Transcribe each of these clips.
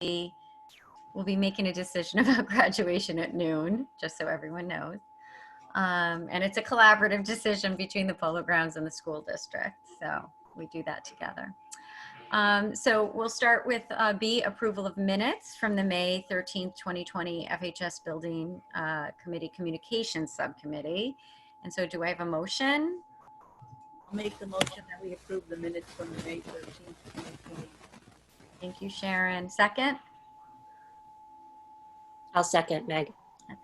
we'll be making a decision about graduation at noon, just so everyone knows. And it's a collaborative decision between the Polo Grounds and the school district. So we do that together. So we'll start with B, approval of minutes from the May 13th, 2020 FHS Building Committee Communications Subcommittee. And so do I have a motion? I'll make the motion that we approve the minutes from the May 13th, 2020. Thank you, Sharon. Second? I'll second, Meg.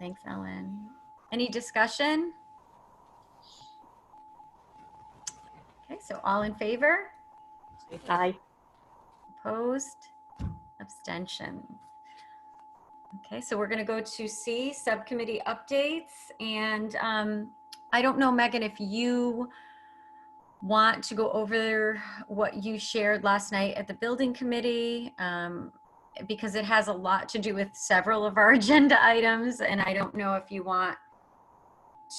Thanks, Ellen. Any discussion? Okay, so all in favor? Aye. Opposed? Abstention. Okay, so we're going to go to C, subcommittee updates. And I don't know, Megan, if you want to go over what you shared last night at the building committee, because it has a lot to do with several of our agenda items. And I don't know if you want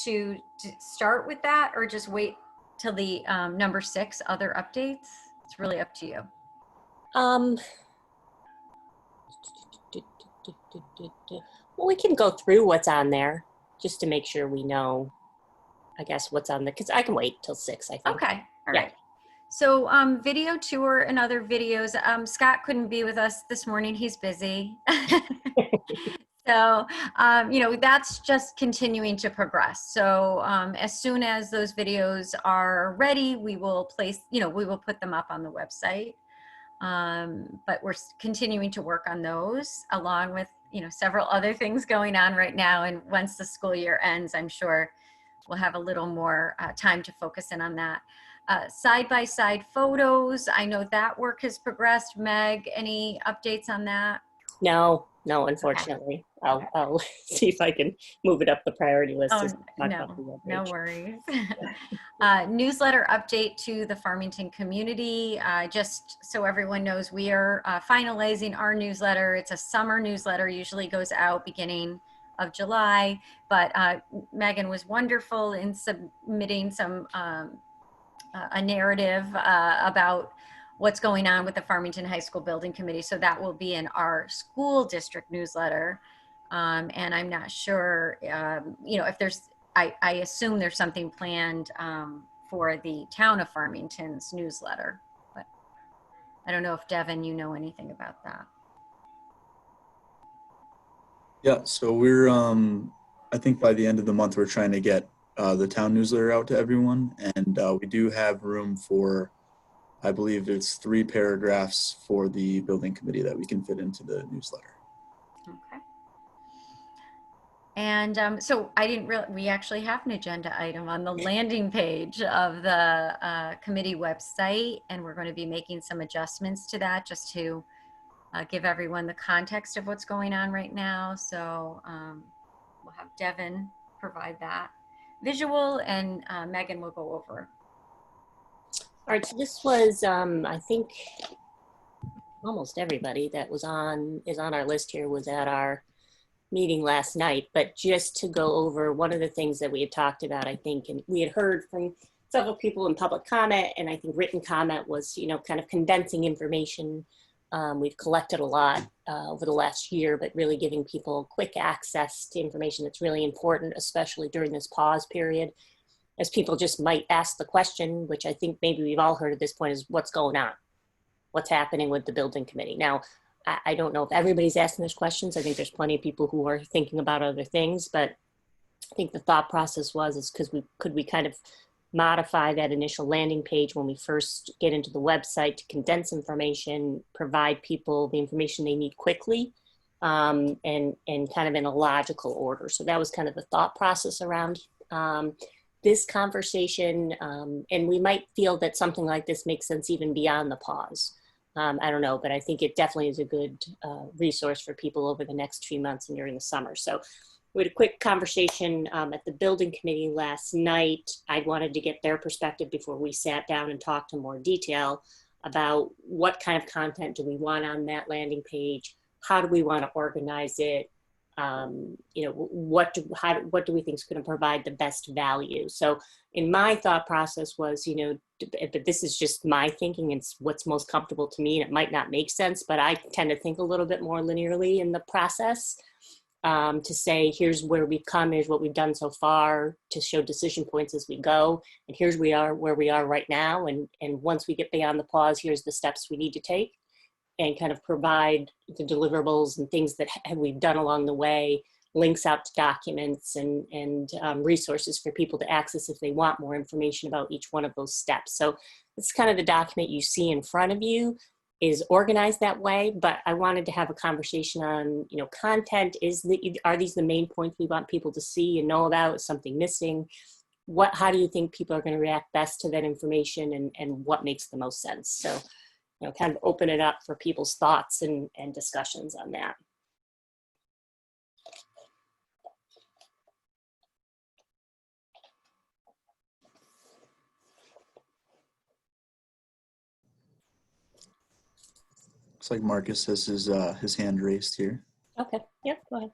to start with that or just wait till the number 6, other updates. It's really up to you. Well, we can go through what's on there just to make sure we know, I guess, what's on the, because I can wait till 6, I think. Okay, all right. So video tour and other videos. Scott couldn't be with us this morning. He's busy. So, you know, that's just continuing to progress. So as soon as those videos are ready, we will place, you know, we will put them up on the website. But we're continuing to work on those along with, you know, several other things going on right now. And once the school year ends, I'm sure we'll have a little more time to focus in on that. Side-by-side photos. I know that work has progressed. Meg, any updates on that? No, unfortunately. Okay. I'll see if I can move it up the priority list. Oh, no worries. Newsletter update to the Farmington community. Just so everyone knows, we are finalizing our newsletter. It's a summer newsletter, usually goes out beginning of July, but Megan was wonderful in submitting some a narrative about what's going on with the Farmington High School Building Committee. So that will be in our school district newsletter. And I'm not sure, you know, if there's, I assume there's something planned for the town of Farmington's newsletter, but I don't know if Devin, you know anything about that. Yeah, so we're, I think by the end of the month, we're trying to get the town newsletter out to everyone. And we do have room for, I believe it's 3 paragraphs for the building committee that we can fit into the newsletter. Okay. And so I didn't really, we actually have an agenda item on the landing page of the committee website, and we're going to be making some adjustments to that just to give everyone the context of what's going on right now. So we'll have Devin provide that visual, and Megan will go over. All right, so this was, I think, almost everybody that was is on our list here was at our meeting last night. But just to go over one of the things that we had talked about, I think, and we had heard from several people in public comment, and I think written comment was, you know, kind of condensing information. We've collected a lot over the last year, but really giving people quick access to information that's really important, especially during this pause period, as people just might ask the question, which I think maybe we've all heard at this point, is what's going on? What's happening with the building committee? Now, I don't know if everybody's asking those questions. I think there's plenty of people who are thinking about other things, but I think the thought process is could we kind of modify that initial landing page when we first get into the website to condense information, provide people the information they need quickly, and kind of in a logical order. So that was kind of the thought process around this conversation. And we might feel that something like this makes sense even beyond the pause. I don't know, but I think it definitely is a good resource for people over the next few months and during the summer. So we had a quick conversation at the building committee last night. I wanted to get their perspective before we sat down and talked in more detail about what kind of content do we want on that landing page? How do we want to organize it? you know, what do we think is going to provide the best value? So in my thought process was, you know, but this is just my thinking. It's what's most comfortable to me. And it might not make sense, but I tend to think a little bit more linearly in the process, to say, here's where we've come, here's what we've done so far, to show decision points as we go. And here's where we are right now. And once we get beyond the pause, here's the steps we need to take, and kind of provide the deliverables and things that we've done along the way, links out to documents and resources for people to access if they want more information about each one of those steps. So it's kind of the document you see in front of you is organized that way, but I wanted to have a conversation on, you know, content. Are these the main points we want people to see and know about? Is something missing? How do you think people are going to react best to that information, and what makes the most sense? So, you know, kind of open it up for people's thoughts and discussions on that. Looks like Marcus has his hand raised here. Okay, yep, go ahead.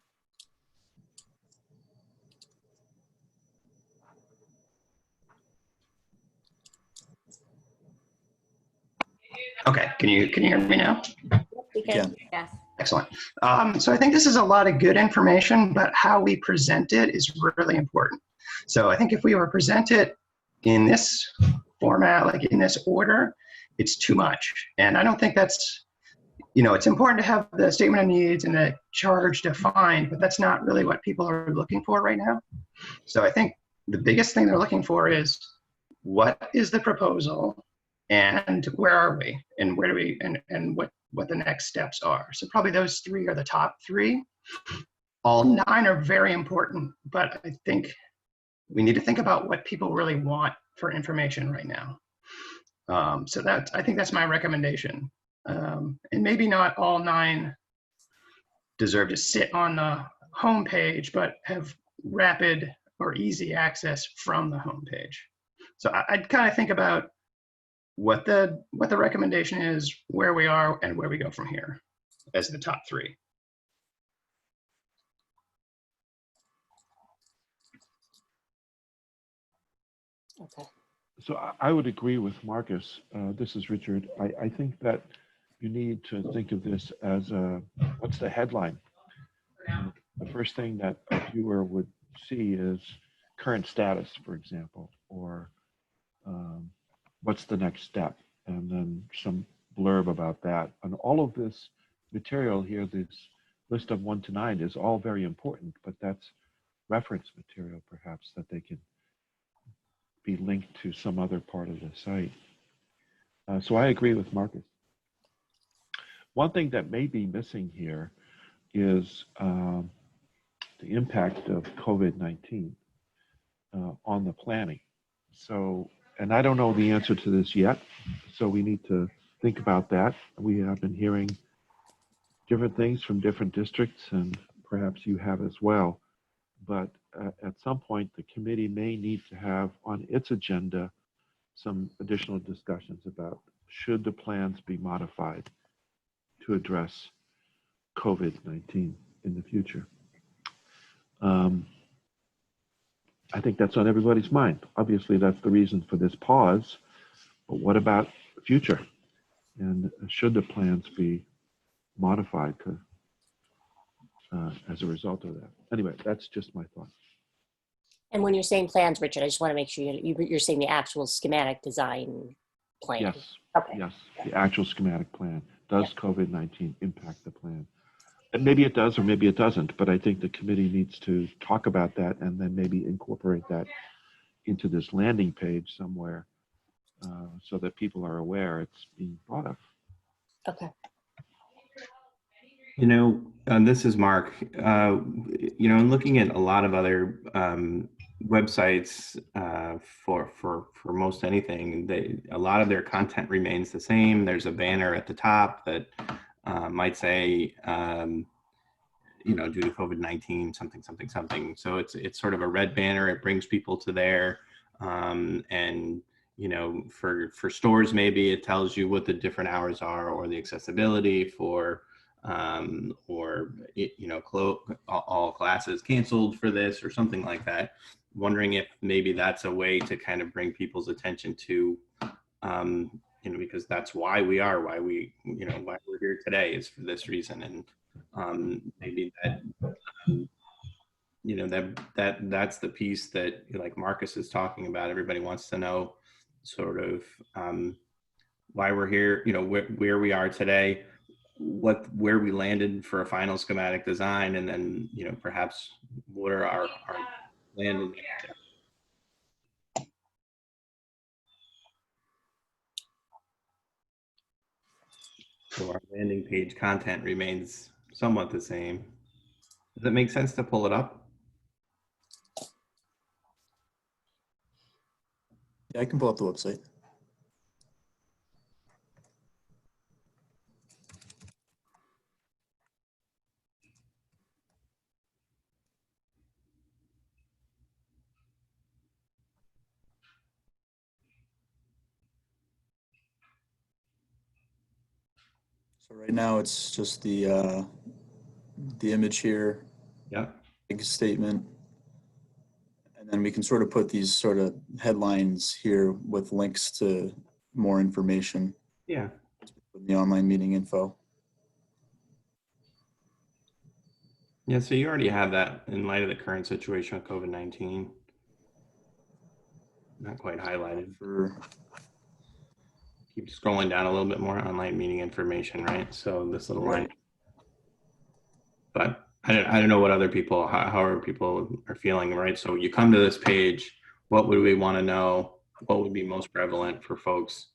Okay, can you hear me now? Yep, we can. Yes. Excellent. So I think this is a lot of good information, but how we present it is really important. So I think if we were present it in this format, like in this order, it's too much. And I don't think that's, you know, it's important to have the statement of needs and the charge defined, but that's not really what people are looking for right now. So I think the biggest thing they're looking for is, what is the proposal and where are we and where do we, and what the next steps are. So probably those three are the top three. All 9 are very important, but I think we need to think about what people really want for information right now. So I think that's my recommendation. And maybe not all 9 deserve to sit on the homepage, but have rapid or easy access from the homepage. So I'd kind of think about what the recommendation is, where we are, and where we go from here as the top 3. Okay. So I would agree with Marcus. This is Richard. I think that you need to think of this as what's the headline? The first thing that a viewer would see is current status, for example, or what's the next step? And then some blurb about that. And all of this material here, this list of 1 to 9 is all very important, but that's reference material perhaps that they can be linked to some other part of the site. So I agree with Marcus. One thing that may be missing here is the impact of COVID-19 on the planning. So, and I don't know the answer to this yet, so we need to think about that. We have been hearing different things from different districts, and perhaps you have as well. But at some point, the committee may need to have on its agenda some additional discussions about, should the plans be modified to address COVID-19 in the future. I think that's on everybody's mind. Obviously, that's the reason for this pause, but what about the future? And should the plans be modified to, as a result of that? Anyway, that's just my thought. And when you're saying plans, Richard, I just want to make sure you're saying the actual schematic design plan. Yes, Okay. yes, the actual schematic plan. Does COVID-19 impact the plan? And maybe it does or maybe it doesn't, but I think the committee needs to talk about that and then maybe incorporate that into this landing page somewhere so that people are aware it's being thought of. Okay. You know, this is Mark. You know, I'm looking at a lot of other websites for most anything. A lot of their content remains the same. There's a banner at the top that might say, you know, due to COVID-19, something, something, something. So it's sort of a red banner. It brings people to there. And, you know, for stores, maybe it tells you what the different hours are or the accessibility. For or all classes canceled for this or something like that. Wondering if maybe that's a way to kind of bring people's attention to, because that's why why we're here today is for this reason. And maybe that, that's the piece that, like Marcus is talking about. Everybody wants to know sort of why we're here, where we are today, where we landed for a final schematic design, and then, perhaps what are our landing. So our landing page content remains somewhat the same. Does it make sense to pull it up? Yeah, I can pull up the website. So right now it's just the image here, Yeah. big statement, and then we can sort of put these sort of headlines here with links to more information Yeah. in the online meeting info. Yeah, so you already have that in light of the current situation with COVID-19. Not quite highlighted. Keep scrolling down a little bit more. Online meeting information, right? So this little line. But I don't know what other people, how people are feeling, right? So you come to this page, what would we want to know? What would be most prevalent for folks?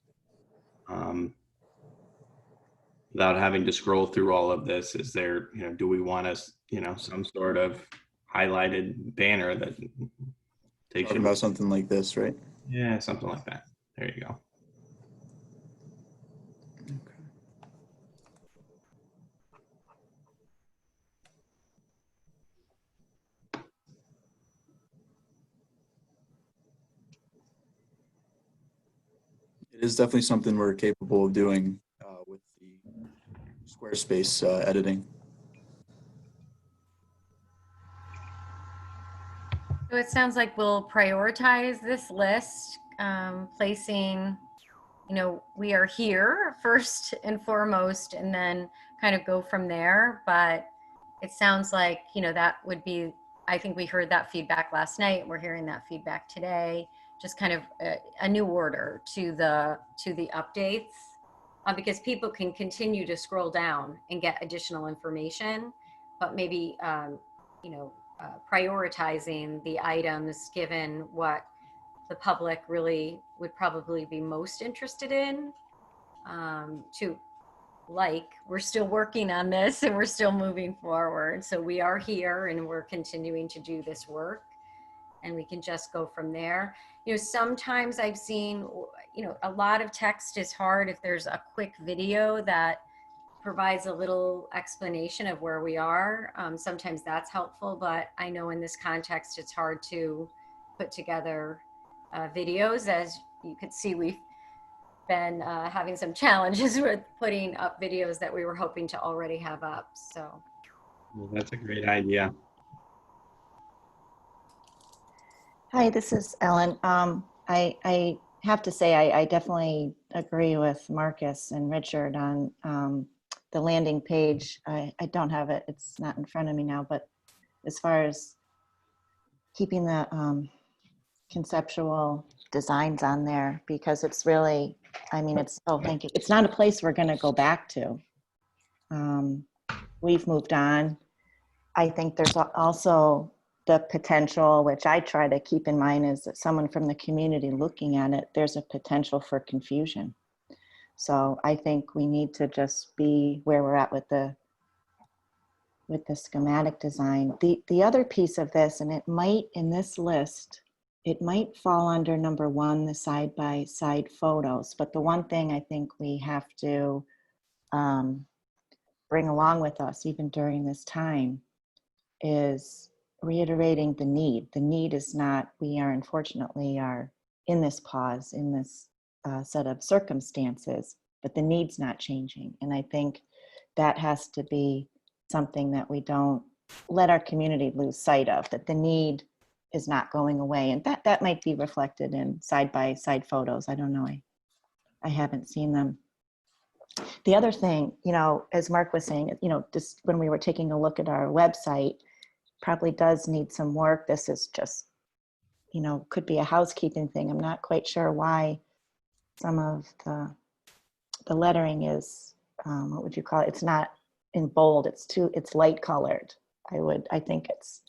Without having to scroll through all of this, is there, do we want us, some sort of highlighted banner that takes Talking you about something like this, right? Yeah, something like that. There you go. It is definitely something we're capable of doing with the Squarespace editing. So it sounds like we'll prioritize this list, placing, we are here first and foremost, and then kind of go from there. But it sounds like, that would be, I think we heard that feedback last night. We're hearing that feedback today, just kind of a new order to the updates, because people can continue to scroll down and get additional information, but maybe, prioritizing the items given what the public really would probably be most interested in, we're still working on this and we're still moving forward. So we are here and we're continuing to do this work, and we can just go from there. Sometimes I've seen, a lot of text is hard. If there's a quick video that provides a little explanation of where we are, sometimes that's helpful, but I know in this context, it's hard to put together videos. As you could see, we've been having some challenges with putting up videos that we were hoping to already have up. So Well, that's a great idea. Hi, this is Ellen. I have to say I definitely agree with Marcus and Richard on the landing page. I don't have it. It's not in front of me now, but as far as keeping the conceptual designs on there, because it's really, it's so thank you. It's not a place we're going to go back to. We've moved on. I think there's also the potential, which I try to keep in mind, is that someone from the community looking at it, there's a potential for confusion. So I think we need to just be where we're at with the schematic design. The other piece of this, and it might, in this list, it might fall under number 1, the side-by-side photos. But the one thing I think we have to bring along with us, even during this time, is reiterating the need. The need is not, we are unfortunately in this pause, in this set of circumstances, but the need's not changing. And I think that has to be something that we don't let our community lose sight of, that the need is not going away. And that might be reflected in side-by-side photos. I don't know. I haven't seen them. The other thing, as Mark was saying, just when we were taking a look at our website, probably does need some work. This is just, could be a housekeeping thing. I'm not quite sure why some of the lettering is, what would you call it? It's not in bold, it's light colored. I think it's,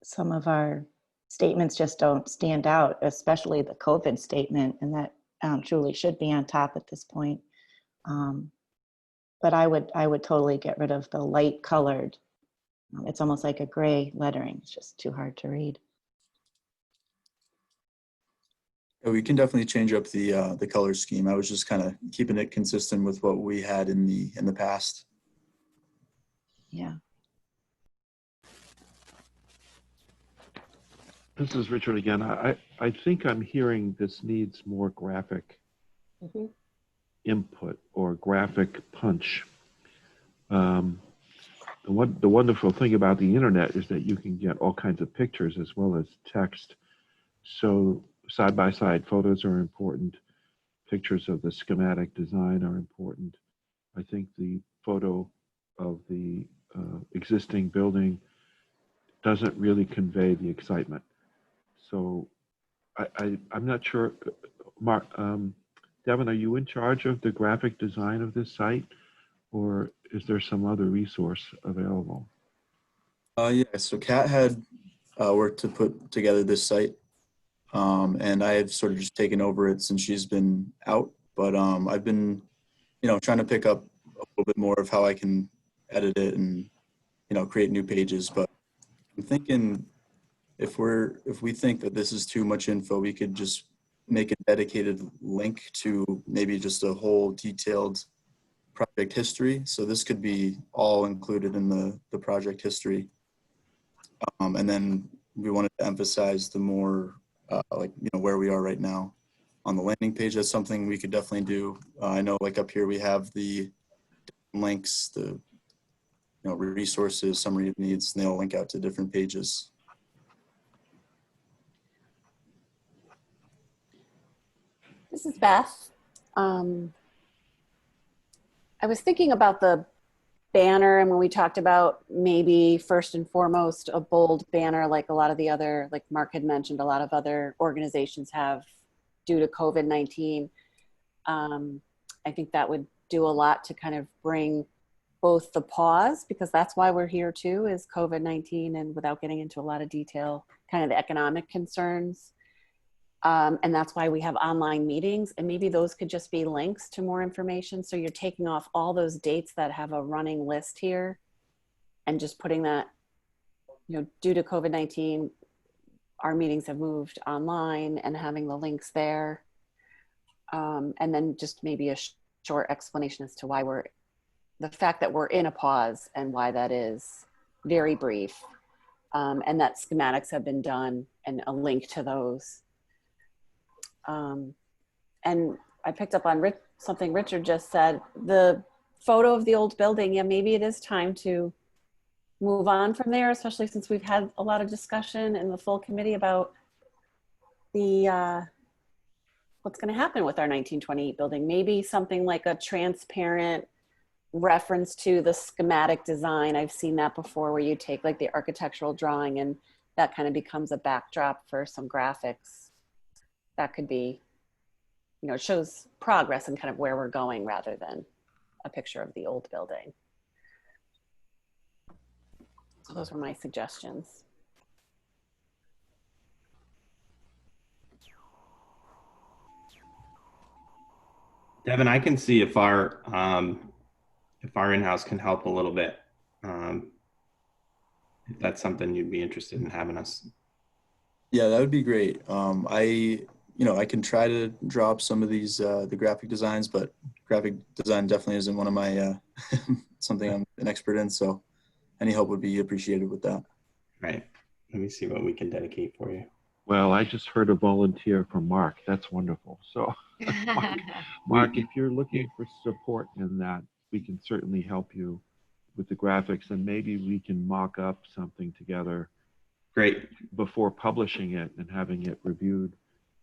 some of our statements just don't stand out, especially the COVID statement, and that truly should be on top at this point. But I would totally get rid of the light colored. It's almost like a gray lettering. It's just too hard to read. Yeah, we can definitely change up the color scheme. I was just kind of keeping it consistent with what we had in the past. Yeah. This is Richard again. I think I'm hearing this needs more graphic input or graphic punch. The wonderful thing about the internet is that you can get all kinds of pictures as well as text. So side-by-side photos are important. Pictures of the schematic design are important. I think the photo of the existing building doesn't really convey the excitement. So I'm not sure, Mark, Devin, are you in charge of the graphic design of this site, or is there some other resource available? Yeah, so Kat had worked to put together this site, and I have sort of just taken over it since she's been out. But I've been, trying to pick up a little bit more of how I can edit it and, create new pages. But I'm thinking if we think that this is too much info, we could just make a dedicated link to maybe just a whole detailed project history. So this could be all included in the project history. And then we wanted to emphasize the more where we are right now on the landing page. That's something we could definitely do. I know like up here we have the links, the resources, summary of needs, and they'll link out to different pages. This is Beth. I was thinking about the banner, and when we talked about maybe first and foremost a bold banner like a lot of the other, like Mark had mentioned, a lot of other organizations have due to COVID-19. I think that would do a lot to kind of bring both the pause, because that's why we're here too, is COVID-19, and without getting into a lot of detail, kind of the economic concerns. And that's why we have online meetings, and maybe those could just be links to more information. So you're taking off all those dates that have a running list here and just putting that, due to COVID-19, our meetings have moved online, and having the links there. And then just maybe a short explanation as to why the fact that we're in a pause and why that is, very brief. And that schematics have been done, and a link to those. And I picked up on something Richard just said, the photo of the old building. Yeah, maybe it is time to move on from there, especially since we've had a lot of discussion in the full committee about the what's going to happen with our 1928 building. Maybe something like a transparent reference to the schematic design. I've seen that before, where you take like the architectural drawing and that kind of becomes a backdrop for some graphics. That could be, it shows progress and kind of where we're going rather than a picture of the old building. So those were my suggestions. Devin, I can see if our in-house can help a little bit. If that's something you'd be interested in having us. Yeah, that would be great. I can try to drop some of these the graphic designs, but graphic design definitely isn't one of my something I'm an expert in. So any help would be appreciated with that. Right. Let me see what we can dedicate for you. Well, I just heard a volunteer from Mark. That's wonderful. So, Mark, if you're looking for support in that, we can certainly help you with the graphics, and maybe we can mock up something together Great. before publishing it and having it reviewed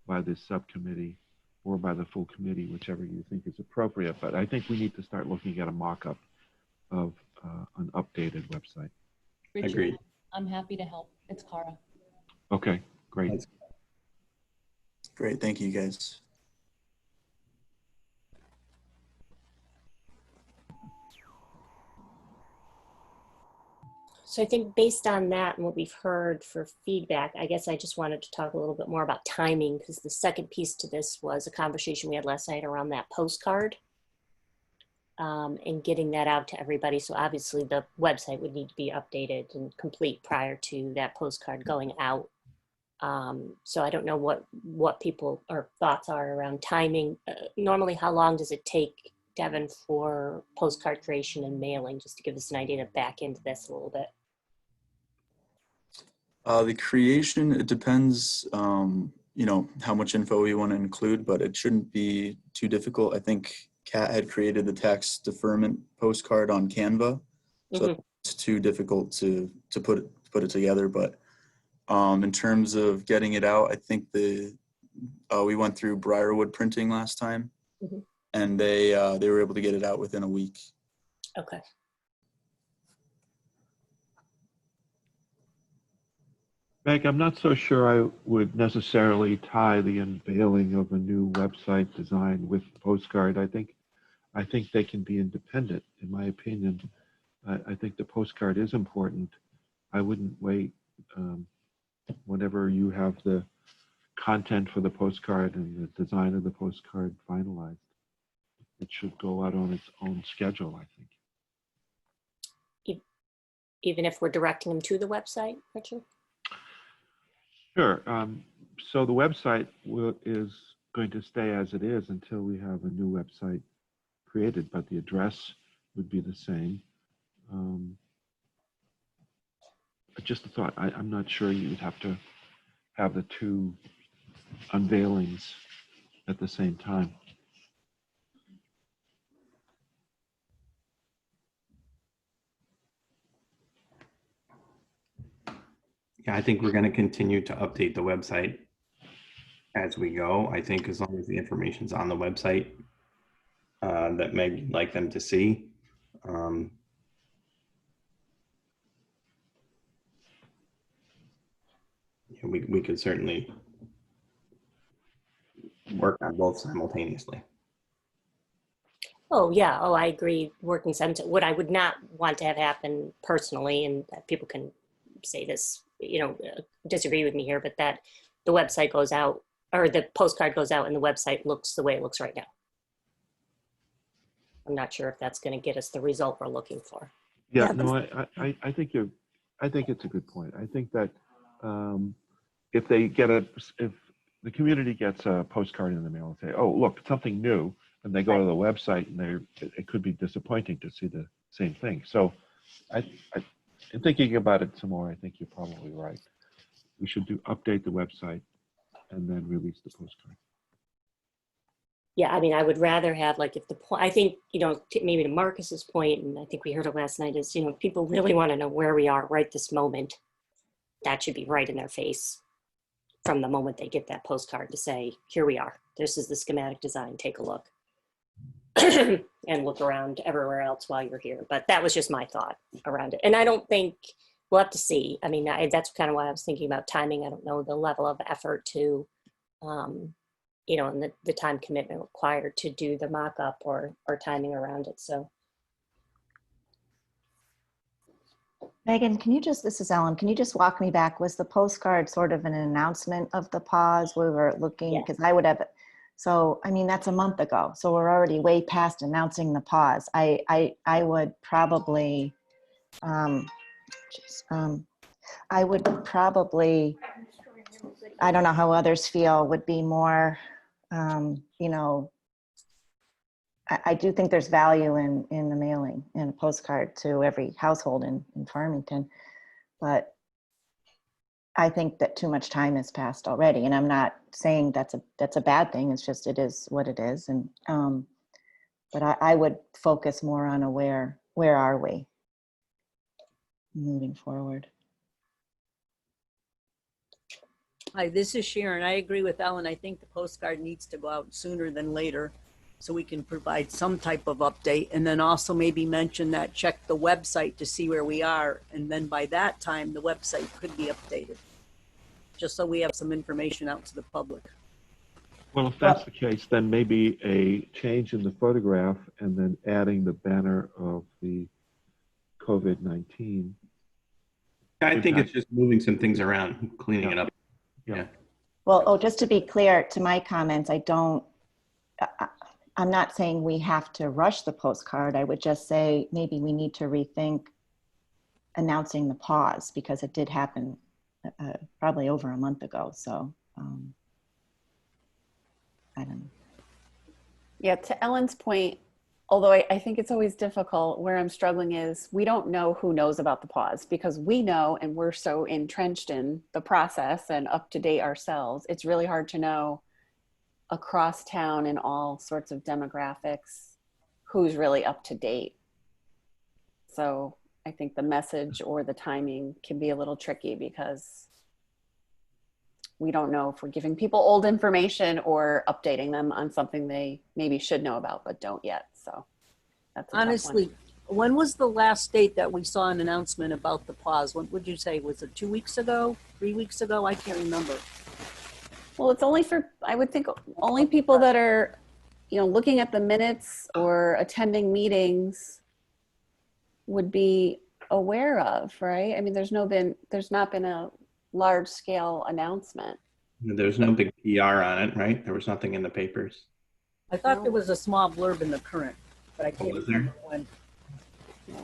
by this subcommittee or by the full committee, whichever you think is appropriate. But I think we need to start looking at a mock-up of an updated website. Richard, Agreed. I'm happy to help. It's Cara. Okay, great. That's- Great, thank you guys. So I think based on that and what we've heard for feedback, I guess I just wanted to talk a little bit more about timing, because the second piece to this was a conversation we had last night around that postcard and getting that out to everybody. So obviously the website would need to be updated and complete prior to that postcard going out. So I don't know what people or thoughts are around timing. Normally, how long does it take, Devin, for postcard creation and mailing, just to give us an idea to back into this a little bit? The creation, it depends, you know, how much info we want to include, but it shouldn't be too difficult. I think Kat had created the tax deferment postcard on Canva, so it's too difficult to put it together. But in terms of getting it out, I think we went through Briarwood Printing last time, and they were able to get it out within a week. Okay. Meg, I'm not so sure I would necessarily tie the unveiling of a new website design with postcard. I think they can be independent, in my opinion. I think the postcard is important. I wouldn't wait. Whenever you have the content for the postcard and the design of the postcard finalized, it should go out on its own schedule, I think. Even if we're directing them to the website, Richard? Sure. So the website is going to stay as it is until we have a new website created, but the address would be the same. Just a thought, I'm not sure you would have to have the two unveilings at the same time. Yeah, I think we're going to continue to update the website as we go. I think as long as the information's on the website that Meg would like them to see. We could certainly work on both simultaneously. Oh, yeah. Oh, I agree. Working sense. What I would not want to have happen personally, and people can say this, you know, disagree with me here, but that the website goes out, or the postcard goes out and the website looks the way it looks right now. I'm not sure if that's going to get us the result we're looking for. Yeah, no, I think it's a good point. I think that if the community gets a postcard in the mail and say, oh, look, something new, and they go to the website and it could be disappointing to see the same thing. So in thinking about it some more, I think you're probably right. We should update the website and then release the postcard. Yeah, I mean, I would rather have, like, if the point, I think, you know, maybe to Marcus's point, and I think we heard it last night, is, you know, if people really want to know where we are right this moment, that should be right in their face from the moment they get that postcard to say, here we are. This is the schematic design. Take a look. And look around everywhere else while you're here. But that was just my thought around it. And I don't think, we'll have to see. I mean, that's kind of why I was thinking about timing. I don't know the level of effort to, you know, and the time commitment required to do the mock-up or timing around it. So. Megan, this is Ellen, can you just walk me back? Was the postcard sort of an announcement of the pause? We were looking, because I would have, so, I mean, that's a month ago. So we're already way past announcing the pause. I would probably, I would probably, I don't know how others feel, would be more, you know, I do think there's value in the mailing and a postcard to every household in Farmington, but I think that too much time has passed already, and I'm not saying that's a bad thing. It's just, it is what it is. And but I would focus more on where are we moving forward. Hi, this is Sharon. I agree with Ellen. I think the postcard needs to go out sooner than later so we can provide some type of update, and then also maybe mention that check the website to see where we are. And then by that time, the website could be updated, just so we have some information out to the public. Well, if that's the case, then maybe a change in the photograph and then adding the banner of the COVID-19. I think it's just moving some things around, cleaning it up. Yeah. Well, just to be clear to my comments, I'm not saying we have to rush the postcard. I would just say maybe we need to rethink announcing the pause, because it did happen probably over a month ago. So I don't know. Yeah, to Ellen's point, although I think it's always difficult, where I'm struggling is we don't know who knows about the pause, because we know, and we're so entrenched in the process and up to date ourselves. It's really hard to know across town in all sorts of demographics who's really up to date. So I think the message or the timing can be a little tricky, because we don't know if we're giving people old information or updating them on something they maybe should know about but don't yet. So that's a tough one. Honestly, when was the last date that we saw an announcement about the pause? What would you say? Was it 2 weeks ago, 3 weeks ago? I can't remember. Well, it's only for, I would think, only people that are, looking at the minutes or attending meetings would be aware of, right? I mean, there's not been a large scale announcement. There's no big PR on it, right? There was nothing in the papers. I thought there was a small blurb in the Current, but I can't was there? remember when. Yeah.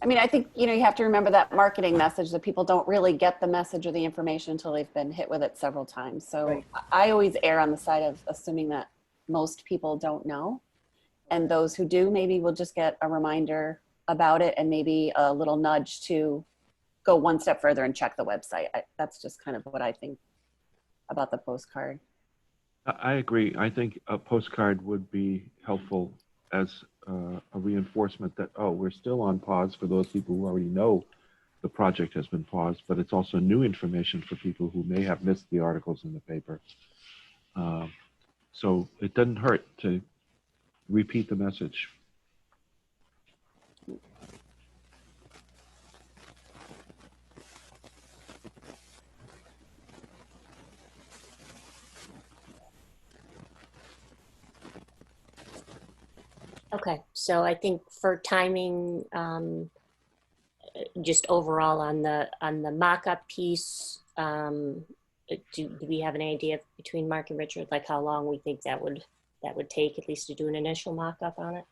I mean, I think, you have to remember that marketing message, that people don't really get the message or the information until they've been hit with it several times. So Right. I always err on the side of assuming that most people don't know. And those who do, maybe will just get a reminder about it and maybe a little nudge to go one step further and check the website. That's just kind of what I think about the postcard. I agree. I think a postcard would be helpful as a reinforcement that, we're still on pause for those people who already know the project has been paused, but it's also new information for people who may have missed the articles in the paper. So it doesn't hurt to repeat the message. Okay, so I think for timing, just overall on the mock-up piece, do we have an idea between Mark and Richard, like how long we think that would take, at least to do an initial mock-up on it?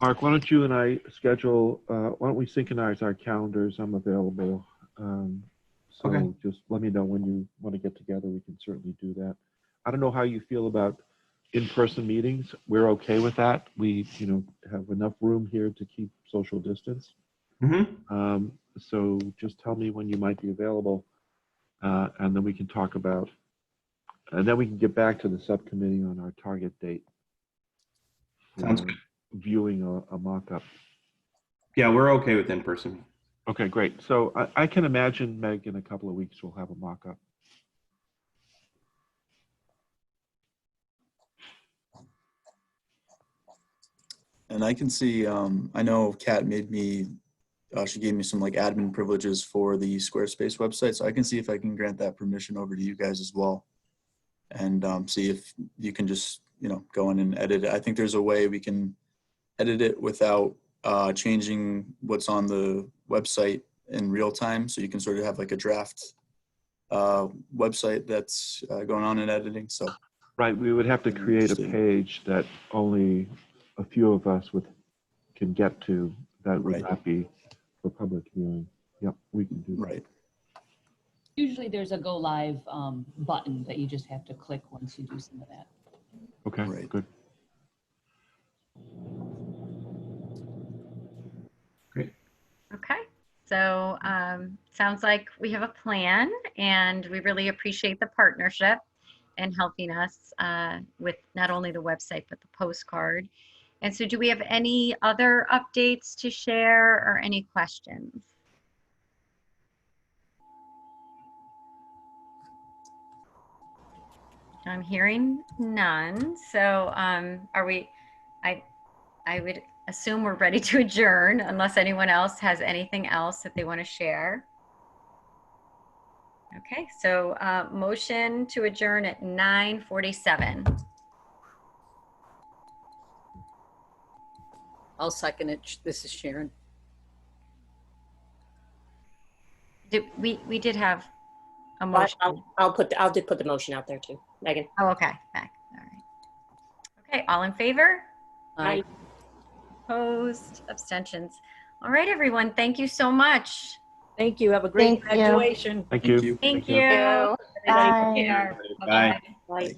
Mark, why don't you and I schedule, why don't we synchronize our calendars? I'm available. So Okay. just let me know when you want to get together. We can certainly do that. I don't know how you feel about in-person meetings. We're okay with that. We, have enough room here to keep social distance. Mm-hmm. So just tell me when you might be available, and then we can talk about, and then we can get back to the subcommittee on our target date. Sounds good. Viewing a mock-up. Yeah, we're okay with in-person. Okay, great. So I can imagine, Meg, in a couple of weeks, we'll have a mock-up. And I can see, I know Kat made me, she gave me some like admin privileges for the Squarespace website. So I can see if I can grant that permission over to you guys as well. And see if you can just, go in and edit it. I think there's a way we can edit it without changing what's on the website in real time. So you can sort of have like a draft website that's going on in editing. So Right, we would have to create a page that only a few of us can get to. That would not be for public viewing. Yep, we can do that. Right. Usually there's a go live button that you just have to click once you do some of that. Okay, Right. good. Great. Okay. So sounds like we have a plan, and we really appreciate the partnership and helping us with not only the website, but the postcard. And so do we have any other updates to share or any questions? I'm hearing none. So I would assume we're ready to adjourn unless anyone else has anything else that they want to share. Okay, so motion to adjourn at 9:47. I'll second it. This is Sharon. We did have a But motion. I'll just put the motion out there too. Megan? Oh, okay, back. All right. Okay, all in favor? Aye. Opposed? Abstentions? All right, everyone. Thank you so much. Thank you. Have a great Thank you. graduation. Thank you. Thank you. you. you. Everybody Bye. take care. Bye. Bye-bye. Bye.